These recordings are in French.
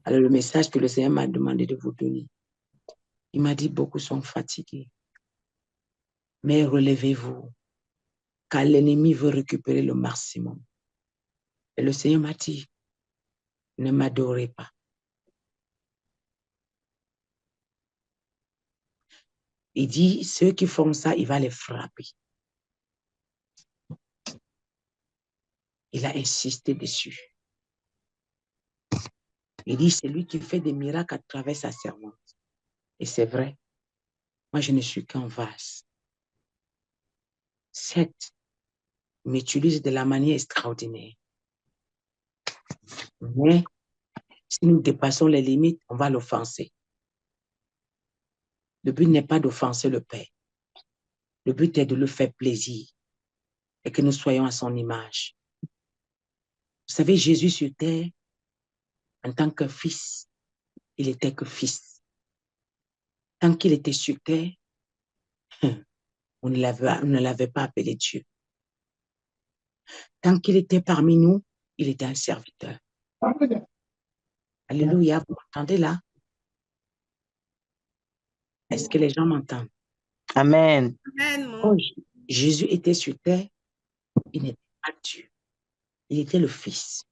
Alors, le message que le Seigneur m'a demandé de vous donner, il m'a dit, beaucoup sont fatigués. Mais relevez-vous, car l'ennemi veut récupérer le maximum. Et le Seigneur m'a dit, ne m'adorez pas. Il dit, ceux qui font ça, il va les frapper. Il a insisté dessus. Il dit, c'est lui qui fait des miracles à travers sa servante. Et c'est vrai, moi je ne suis qu'un vase. Certes, il m'utilise de la manière extraordinaire. Mais si nous dépassons les limites, on va l'offenser. Le but n'est pas d'offenser le Père. Le but est de lui faire plaisir et que nous soyons à son image. Vous savez, Jésus sur terre, en tant que fils, il était que fils. Tant qu'il était sur terre, on ne l'avait pas appelé Dieu. Tant qu'il était parmi nous, il était un serviteur. Alléluia, vous m'entendez là? Est-ce que les gens m'entendent? Amen. Quand Jésus était sur terre, il n'était pas Dieu. Il était le Fils.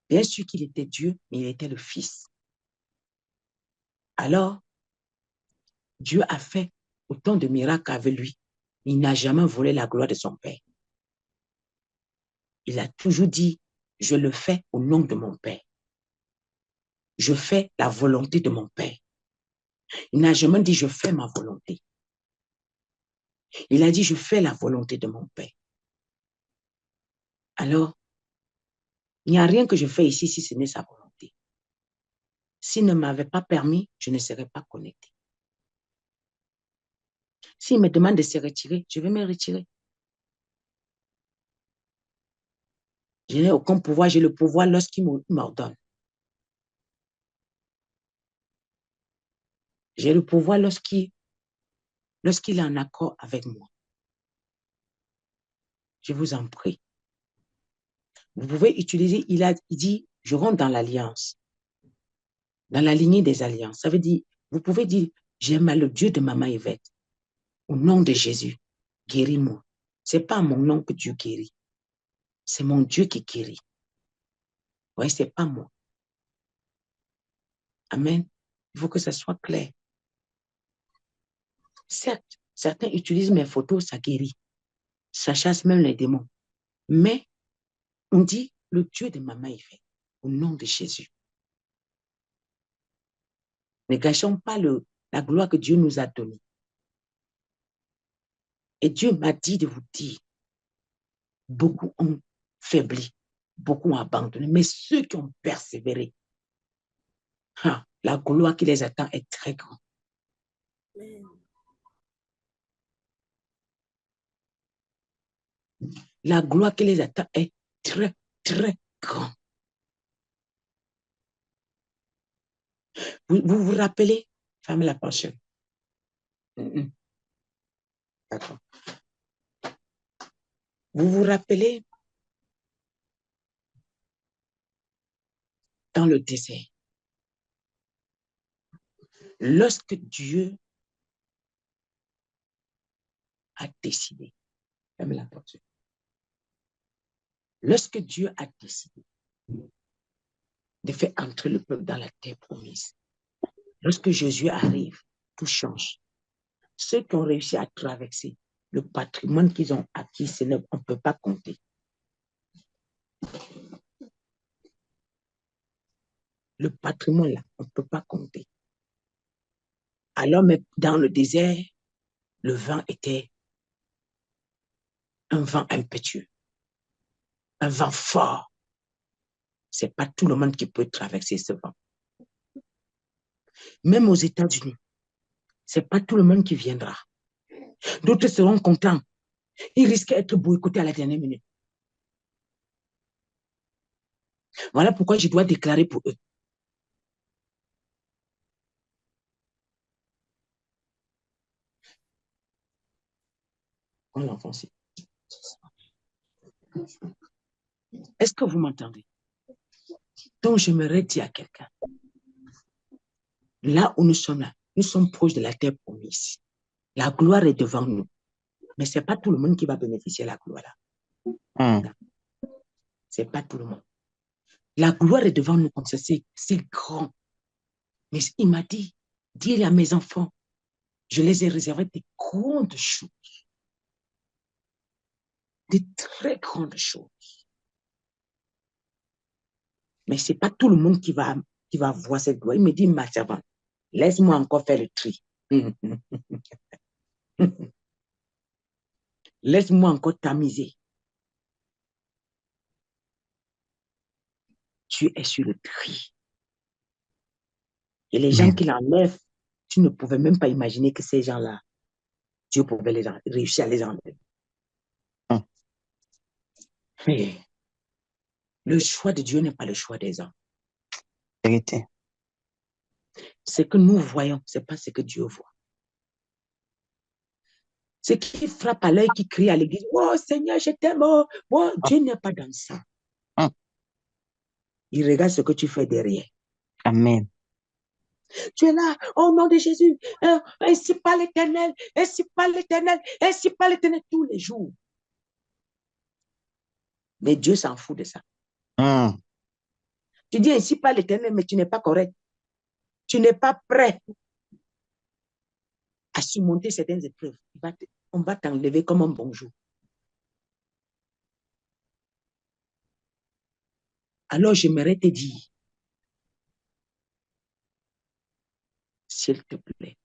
Bien sûr qu'il était Dieu, mais il était le Fils. Alors, Dieu a fait autant de miracles avec lui. Il n'a jamais volé la gloire de son Père. Il a toujours dit, je le fais au nom de mon Père. Je fais la volonté de mon Père. Il n'a jamais dit, je fais ma volonté. Il a dit, je fais la volonté de mon Père. Alors, il n'y a rien que je fais ici si ce n'est sa volonté. S'il ne m'avait pas permis, je ne serais pas connecté. S'il me demande de se retirer, je vais me retirer. Je n'ai aucun pouvoir, j'ai le pouvoir lorsqu'il m'ordonne. J'ai le pouvoir lorsqu'il est en accord avec moi. Je vous en prie. Vous pouvez utiliser, il dit, je rentre dans l'alliance, dans la lignée des alliances. Ça veut dire, vous pouvez dire, j'aime le Dieu de Maman Yvette. Au nom de Jésus, guéris-moi. Ce n'est pas mon nom que Dieu guérit. C'est mon Dieu qui guérit. Oui, ce n'est pas moi. Amen. Il faut que ça soit clair. Certes, certains utilisent mes photos, ça guérit. Ça chasse même les démons. Mais on dit le Dieu de Maman Yvette, au nom de Jésus. Ne gâchons pas la gloire que Dieu nous a donnée. Et Dieu m'a dit de vous dire, beaucoup ont faibli, beaucoup ont abandonné, mais ceux qui ont persévéré, la gloire qui les attend est très grande. La gloire qui les attend est très, très grande. Vous vous rappelez, fermez la porte. D'accord. Vous vous rappelez dans le désert, lorsque Dieu a décidé, fermez la porte. Lorsque Dieu a décidé de faire entrer le peuple dans la terre promise, lorsque Jésus arrive, tout change. Ceux qui ont réussi à traverser, le patrimoine qu'ils ont acquis, on ne peut pas compter. Le patrimoine, là, on ne peut pas compter. Alors, mais dans le désert, le vent était un vent impétueux, un vent fort. Ce n'est pas tout le monde qui peut traverser ce vent. Même aux États-Unis, ce n'est pas tout le monde qui viendra. D'autres seront contents. Ils risquent d'être boycottés à la dernière minute. Voilà pourquoi je dois déclarer pour eux. On l'enfonce. Est-ce que vous m'entendez? Donc, j'aimerais dire à quelqu'un, là où nous sommes là, nous sommes proches de la terre promise. La gloire est devant nous. Mais ce n'est pas tout le monde qui va bénéficier de la gloire là. Ce n'est pas tout le monde. La gloire est devant nous comme ça, c'est grand. Mais il m'a dit, dis à mes enfants, je les ai réservés des grandes choses. Des très grandes choses. Mais ce n'est pas tout le monde qui va voir cette gloire. Il me dit, ma servante, laisse-moi encore faire le tri. Laisse-moi encore tamiser. Tu es sur le tri. Et les gens qui l'enlèvent, tu ne pouvais même pas imaginer que ces gens-là, Dieu pouvait réussir à les enlever. Mais le choix de Dieu n'est pas le choix des hommes. Vérité. Ce que nous voyons, ce n'est pas ce que Dieu voit. Ce qui frappe à l'œil, qui crie à l'église, oh Seigneur, je t'aime, oh, Dieu n'est pas dans ça. Il regarde ce que tu fais derrière. Amen. Tu es là, au nom de Jésus, ainsi pas l'Éternel, ainsi pas l'Éternel, ainsi pas l'Éternel tous les jours. Mais Dieu s'en fout de ça. Tu dis ainsi pas l'Éternel, mais tu n'es pas correct. Tu n'es pas prêt à surmonter certaines épreuves. On va t'enlever comme un bonjour. Alors j'aimerais te dire, s'il te plaît,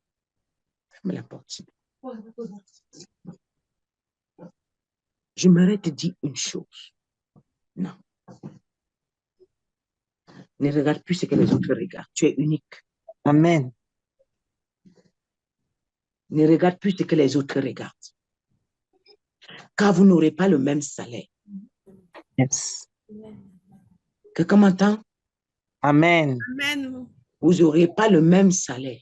ferme la porte. J'aimerais te dire une chose. Non. Ne regarde plus ce que les autres regardent. Tu es unique. Amen. Ne regarde plus ce que les autres regardent. Car vous n'aurez pas le même salaire. Yes. Quelqu'un m'entend? Amen. Amen. Vous n'aurez pas le même salaire.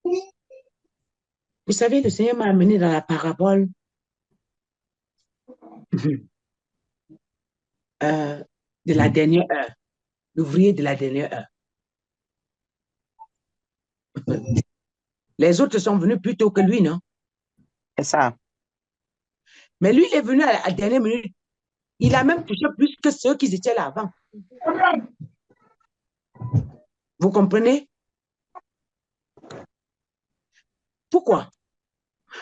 Vous savez, le Seigneur m'a amené dans la parabole de la dernière heure. L'ouvrier de la dernière heure. Les autres sont venus plus tôt que lui, non? C'est ça. Mais lui, il est venu à la dernière minute. Il a même touché plus que ceux qui étaient là avant. Vous comprenez? Pourquoi?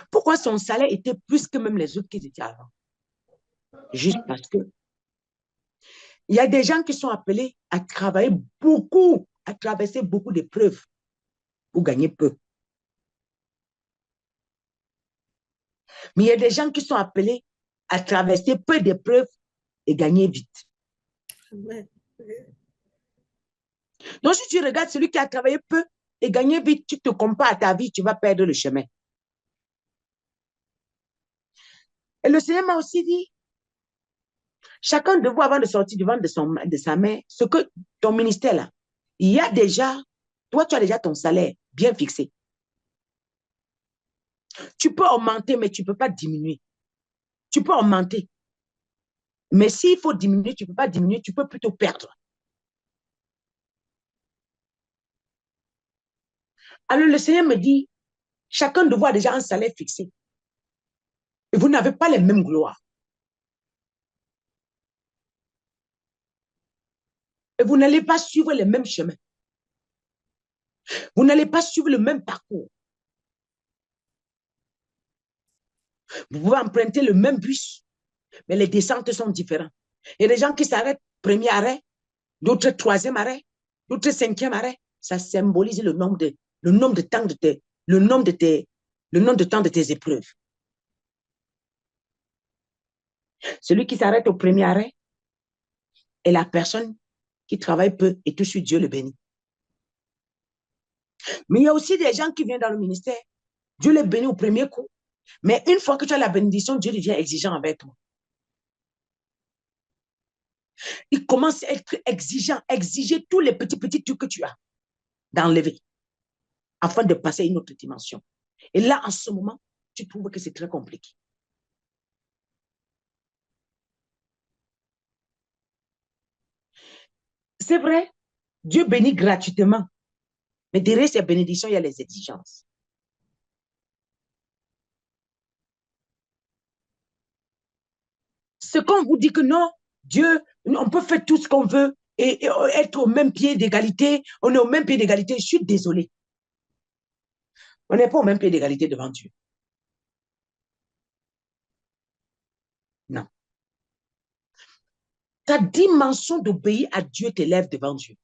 Pourquoi son salaire était plus que même les autres qui étaient avant? Juste parce que il y a des gens qui sont appelés à travailler beaucoup, à traverser beaucoup d'épreuves pour gagner peu. Mais il y a des gens qui sont appelés à traverser peu d'épreuves et gagner vite. Amen. Donc, si tu regardes celui qui a travaillé peu et gagné vite, tu te compares à ta vie, tu vas perdre le chemin. Et le Seigneur m'a aussi dit, chacun de vous, avant de sortir du ventre de sa mère, ce que ton ministère là, il y a déjà, toi, tu as déjà ton salaire bien fixé. Tu peux augmenter, mais tu ne peux pas diminuer. Tu peux augmenter. Mais s'il faut diminuer, tu ne peux pas diminuer, tu peux plutôt perdre. Alors le Seigneur me dit, chacun de vous a déjà un salaire fixé. Et vous n'avez pas les mêmes gloires. Et vous n'allez pas suivre les mêmes chemins. Vous n'allez pas suivre le même parcours. Vous pouvez emprunter le même bus, mais les descentes sont différentes. Il y a des gens qui s'arrêtent premier arrêt, d'autres troisième arrêt, d'autres cinquième arrêt. Ça symbolise le nombre de temps de tes épreuves. Celui qui s'arrête au premier arrêt est la personne qui travaille peu et tout de suite Dieu le bénit. Mais il y a aussi des gens qui viennent dans le ministère, Dieu les bénit au premier coup, mais une fois que tu as la bénédiction, Dieu devient exigeant avec toi. Il commence à être exigeant, exiger tous les petits trucs que tu as d'enlever afin de passer à une autre dimension. Et là, en ce moment, tu trouves que c'est très compliqué. C'est vrai, Dieu bénit gratuitement. Mais derrière ces bénédictions, il y a les exigences. C'est quand on vous dit que non, Dieu, on peut faire tout ce qu'on veut et être au même pied d'égalité. On est au même pied d'égalité. Je suis désolée. On n'est pas au même pied d'égalité devant Dieu. Non. Ta dimension d'obéir à Dieu t'élève devant Dieu.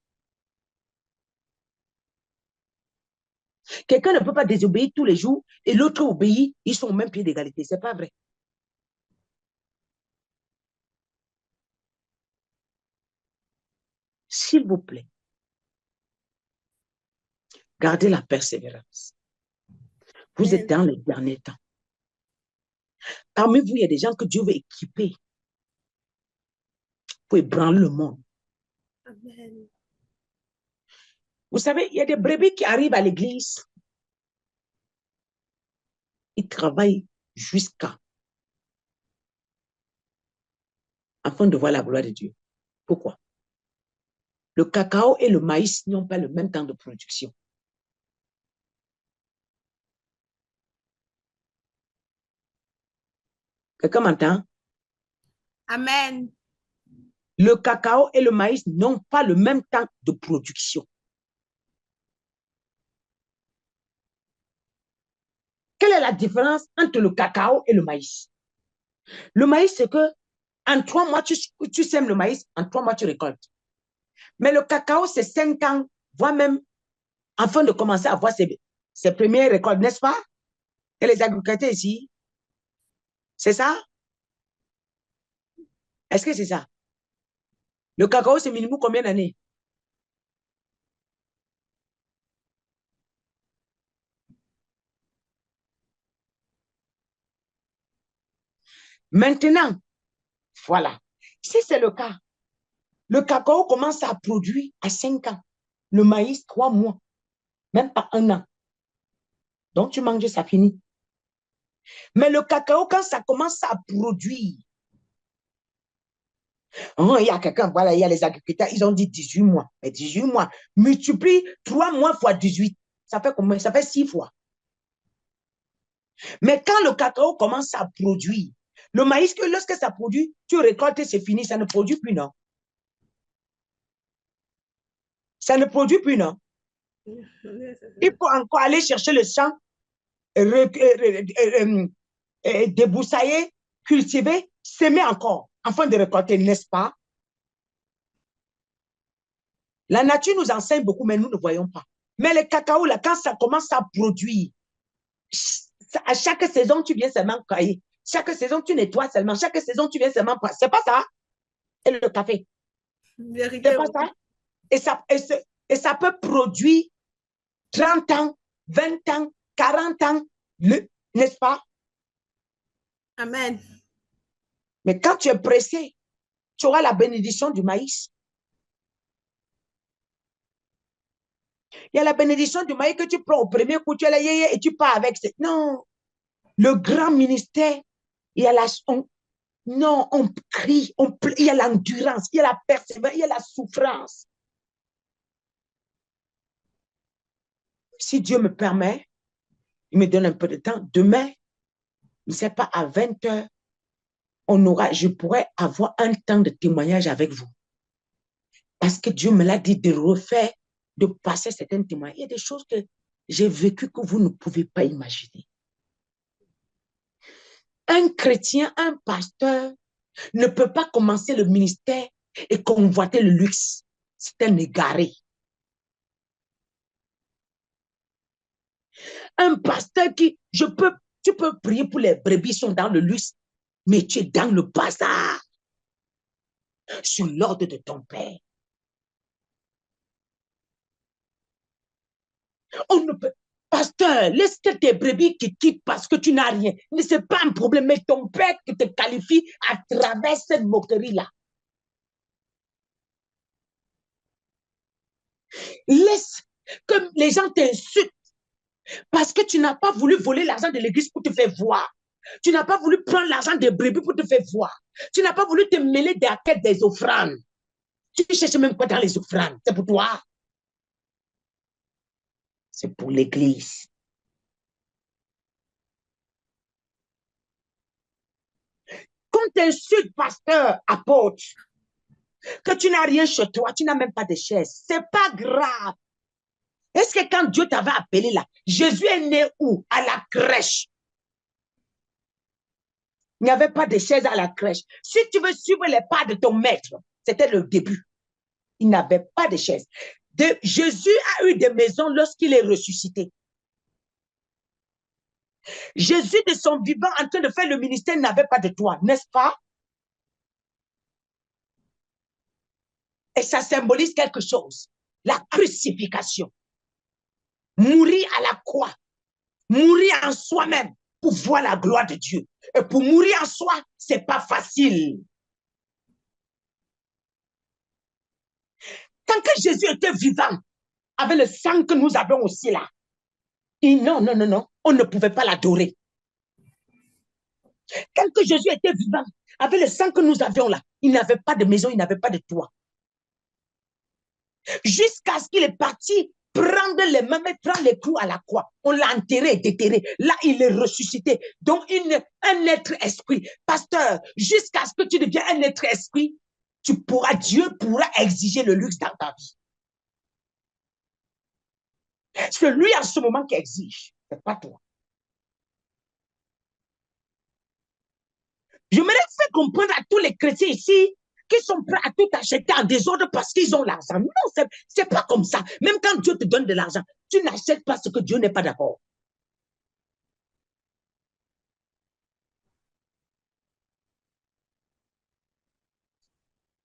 Quelqu'un ne peut pas désobéir tous les jours et l'autre obéit, ils sont au même pied d'égalité. Ce n'est pas vrai. S'il vous plaît, gardez la persévérance. Vous êtes dans les derniers temps. Parmi vous, il y a des gens que Dieu veut équiper pour ébranler le monde. Amen. Vous savez, il y a des brebis qui arrivent à l'église. Ils travaillent jusqu'à afin de voir la gloire de Dieu. Pourquoi? Le cacao et le maïs n'ont pas le même temps de production. Quelqu'un m'entend? Amen. Le cacao et le maïs n'ont pas le même temps de production. Quelle est la différence entre le cacao et le maïs? Le maïs, c'est que en 3 mois, tu sèmes le maïs, en 3 mois, tu récoltes. Mais le cacao, c'est 5 ans, voire même afin de commencer à voir ses premières récoltes, n'est-ce pas? Et les agriculteurs ici, c'est ça? Est-ce que c'est ça? Le cacao, c'est minimum combien d'années? Maintenant, voilà. Si c'est le cas, le cacao commence à produire à 5 ans. Le maïs, 3 mois. Même pas 1 an. Donc, tu manges, ça finit. Mais le cacao, quand ça commence à produire, oh, il y a quelqu'un, voilà, il y a les agriculteurs, ils ont dit 18 mois. Mais 18 mois, multiplie 3 mois fois 18. Ça fait combien? Ça fait 6 fois. Mais quand le cacao commence à produire, le maïs, que lorsque ça produit, tu récoltes, c'est fini, ça ne produit plus, non? Ça ne produit plus, non? Il faut encore aller chercher le champ, débroussailler, cultiver, semer encore, afin de récolter, n'est-ce pas? La nature nous enseigne beaucoup, mais nous ne voyons pas. Mais le cacao, là, quand ça commence à produire, à chaque saison, tu viens seulement cailler. Chaque saison, tu nettoies seulement. Chaque saison, tu viens seulement prendre. C'est pas ça? Et le café. C'est pas ça? Et ça peut produire 30 ans, 20 ans, 40 ans, n'est-ce pas? Amen. Mais quand tu es pressé, tu auras la bénédiction du maïs. Il y a la bénédiction du maïs que tu prends au premier coup, tu es là, et tu pars avec. Non, le grand ministère, il y a non, on crie, il y a l'endurance, il y a la persévérance, il y a la souffrance. Si Dieu me permet, il me donne un peu de temps, demain, je ne sais pas, à 20 h, je pourrais avoir un temps de témoignage avec vous. Parce que Dieu me l'a dit de refaire, de passer certains témoignages. Il y a des choses que j'ai vécues que vous ne pouvez pas imaginer. Un chrétien, un pasteur ne peut pas commencer le ministère et convoiter le luxe. C'est un égaré. Un pasteur tu peux prier pour les brebis sont dans le luxe, mais tu es dans le bazar, sur l'ordre de ton père. On ne peut, pasteur, laisse que tes brebis qui quittent parce que tu n'as rien. Mais ce n'est pas un problème, mais ton père qui te qualifie à travers cette moquerie-là. Laisse que les gens t'insultent parce que tu n'as pas voulu voler l'argent de l'église pour te faire voir. Tu n'as pas voulu prendre l'argent des brebis pour te faire voir. Tu n'as pas voulu te mêler des quêtes des offrandes. Tu ne cherches même pas dans les offrandes. C'est pour toi. C'est pour l'église. Quand tu insultes pasteur, apôtre, que tu n'as rien chez toi, tu n'as même pas de chaise, c'est pas grave. Est-ce que quand Dieu t'avait appelé là, Jésus est né où? À la crèche. Il n'y avait pas de chaise à la crèche. Si tu veux suivre les pas de ton maître, c'était le début. Il n'avait pas de chaise. Jésus a eu des maisons lorsqu'il est ressuscité. Jésus, de son vivant, en train de faire le ministère, n'avait pas de toit, n'est-ce pas? Et ça symbolise quelque chose. La crucifixion. Mourir à la croix. Mourir en soi-même pour voir la gloire de Dieu. Et pour mourir en soi, ce n'est pas facile. Tant que Jésus était vivant, avec le sang que nous avons aussi là, non, non, non, non, on ne pouvait pas l'adorer. Tant que Jésus était vivant, avec le sang que nous avions là, il n'avait pas de maison, il n'avait pas de toit. Jusqu'à ce qu'il est parti prendre les mains, prendre les clous à la croix. On l'a enterré, déterré. Là, il est ressuscité. Donc, un être esprit. Pasteur, jusqu'à ce que tu deviennes un être esprit, Dieu pourra exiger le luxe dans ta vie. C'est lui en ce moment qui exige, c'est pas toi. Je me laisse comprendre à tous les chrétiens ici qui sont prêts à tout acheter en désordre parce qu'ils ont l'argent. Non, c'est pas comme ça. Même quand Dieu te donne de l'argent, tu n'achètes pas ce que Dieu n'est pas d'accord.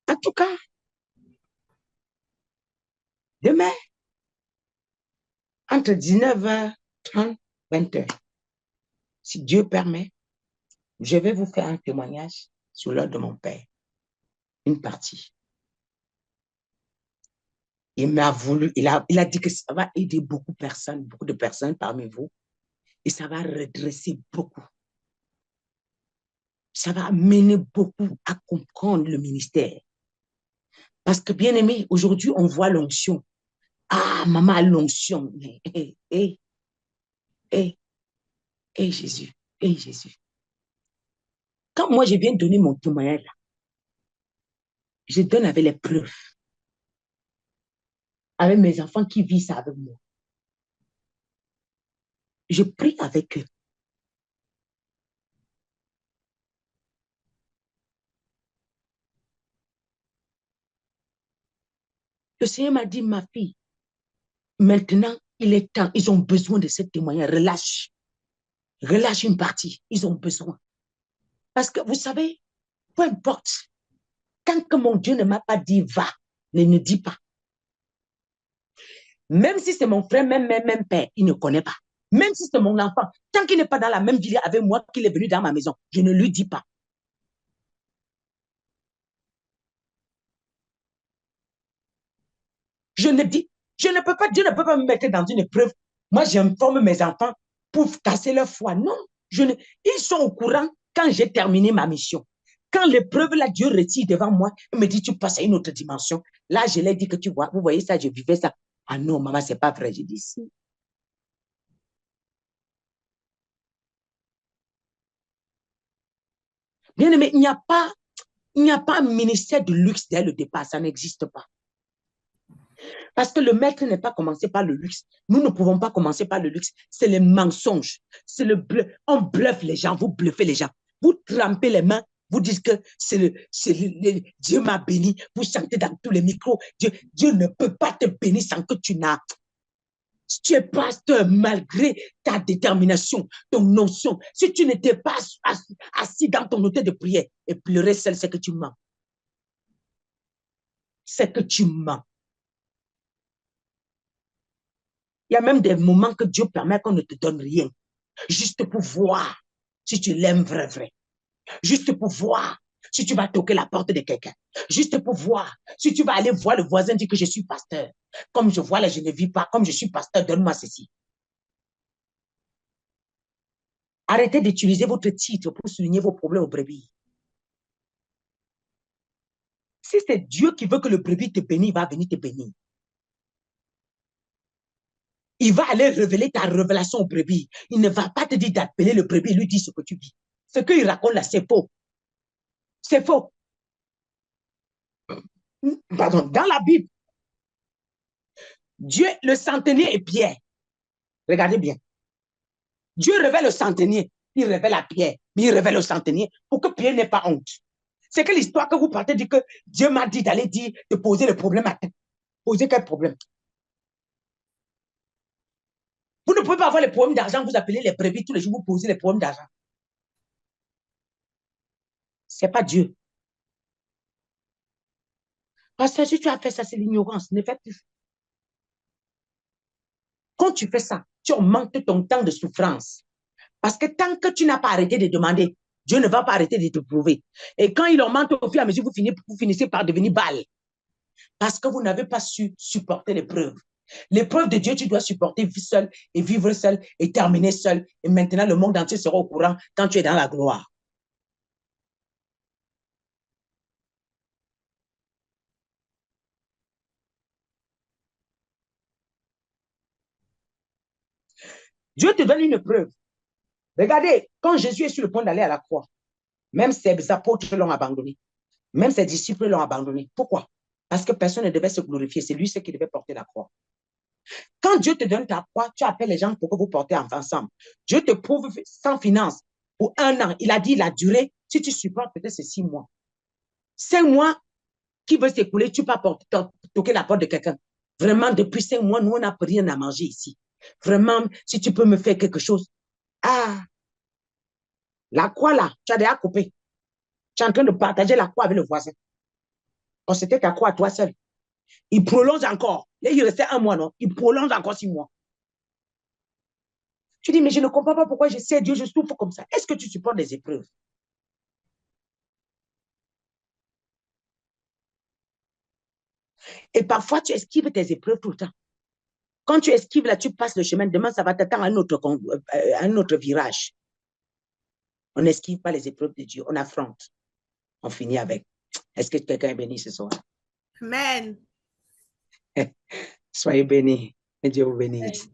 En tout cas, demain, entre 19h30 et 20h, si Dieu permet, je vais vous faire un témoignage sur l'ordre de mon père. Une partie. Il m'a voulu, il a dit que ça va aider beaucoup de personnes parmi vous, et ça va redresser beaucoup. Ça va amener beaucoup à comprendre le ministère. Parce que, bien aimé, aujourd'hui, on voit l'onction. Ah, maman a l'onction. Jésus, Jésus. Quand moi, je viens donner mon témoignage, là, je donne avec les preuves. Avec mes enfants qui vivent ça avec moi. Je prie avec eux. Le Seigneur m'a dit, ma fille, maintenant, il est temps, ils ont besoin de ce témoignage. Relâche. Relâche une partie. Ils ont besoin. Parce que vous savez, peu importe, tant que mon Dieu ne m'a pas dit va, ne dis pas. Même si c'est mon frère, même père, il ne connaît pas. Même si c'est mon enfant, tant qu'il n'est pas dans la même ville avec moi, qu'il est venu dans ma maison, je ne lui dis pas. Je ne peux pas, Dieu ne peut pas me mettre dans une épreuve. Moi, j'informe mes enfants pour casser leur foi. Non, ils sont au courant quand j'ai terminé ma mission. Quand l'épreuve, là, Dieu retire devant moi, il me dit, tu passes à une autre dimension. Là, je l'ai dit que tu vois, vous voyez ça, je vivais ça. Ah non, maman, c'est pas vrai, je dis si. Bien aimé, il n'y a pas un ministère de luxe dès le départ, ça n'existe pas. Parce que le maître n'est pas commencé par le luxe. Nous ne pouvons pas commencer par le luxe. C'est les mensonges. C'est le bluff. On bluffe les gens, vous bluffez les gens. Vous trempez les mains, vous dites que Dieu m'a béni. Vous chantez dans tous les micros. Dieu ne peut pas te bénir sans que tu n'as. Si tu es pasteur, malgré ta détermination, ton notion, si tu n'étais pas assis dans ton hôtel de prière et pleurer seul, c'est que tu mens. C'est que tu mens. Il y a même des moments que Dieu permet qu'on ne te donne rien. Juste pour voir si tu l'aimes vrai. Juste pour voir si tu vas toquer la porte de quelqu'un. Juste pour voir si tu vas aller voir le voisin dire que je suis pasteur. Comme je vois là, je ne vis pas. Comme je suis pasteur, donne-moi ceci. Arrêtez d'utiliser votre titre pour souligner vos problèmes aux brebis. Si c'est Dieu qui veut que le brebis te bénisse, il va venir te bénir. Il va aller révéler ta révélation au brebis. Il ne va pas te dire d'appeler le brebis et lui dire ce que tu vis. Ce qu'il raconte là, c'est faux. C'est faux. Pardon, dans la Bible, Dieu, le centenier et Pierre. Regardez bien. Dieu révèle le centenier, il révèle à Pierre, mais il révèle au centenier pour que Pierre n'ait pas honte. C'est que l'histoire que vous partez dit que Dieu m'a dit d'aller dire, de poser le problème à poser quel problème? Vous ne pouvez pas avoir les problèmes d'argent, vous appelez les brebis tous les jours, vous posez les problèmes d'argent. Ce n'est pas Dieu. Parce que si tu as fait ça, c'est l'ignorance. Ne fais plus. Quand tu fais ça, tu augmentes ton temps de souffrance. Parce que tant que tu n'as pas arrêté de demander, Dieu ne va pas arrêter de te prouver. Et quand il augmente au fur et à mesure, vous finissez par devenir balle. Parce que vous n'avez pas su supporter l'épreuve. L'épreuve de Dieu, tu dois supporter seul et vivre seul et terminer seul. Et maintenant, le monde entier sera au courant quand tu es dans la gloire. Dieu te donne une preuve. Regardez, quand Jésus est sur le point d'aller à la croix, même ses apôtres l'ont abandonné. Même ses disciples l'ont abandonné. Pourquoi? Parce que personne ne devait se glorifier. C'est lui qui devait porter la croix. Quand Dieu te donne ta croix, tu appelles les gens pour que vous portez ensemble. Dieu te prouve sans finance pour 1 an. Il a dit la durée. Si tu supportes, peut-être c'est 6 mois. 5 mois qui veut s'écouler, tu peux toquer la porte de quelqu'un. Vraiment, depuis 5 mois, nous, on n'a rien à manger ici. Vraiment, si tu peux me faire quelque chose. Ah, la croix là, tu as déjà coupé. Tu es en train de partager la croix avec le voisin. Oh, c'était ta croix à toi seul. Il prolonge encore. Là, il restait 1 mois, non? Il prolonge encore 6 mois. Tu dis, mais je ne comprends pas pourquoi je sais Dieu, je souffre comme ça. Est-ce que tu supportes des épreuves? Et parfois, tu esquives tes épreuves tout le temps. Quand tu esquives là, tu passes le chemin. Demain, ça va t'attendre un autre virage. On n'esquive pas les épreuves de Dieu. On affronte. On finit avec. Est-ce que quelqu'un est béni ce soir? Amen. Soyez bénis. Que Dieu vous bénisse.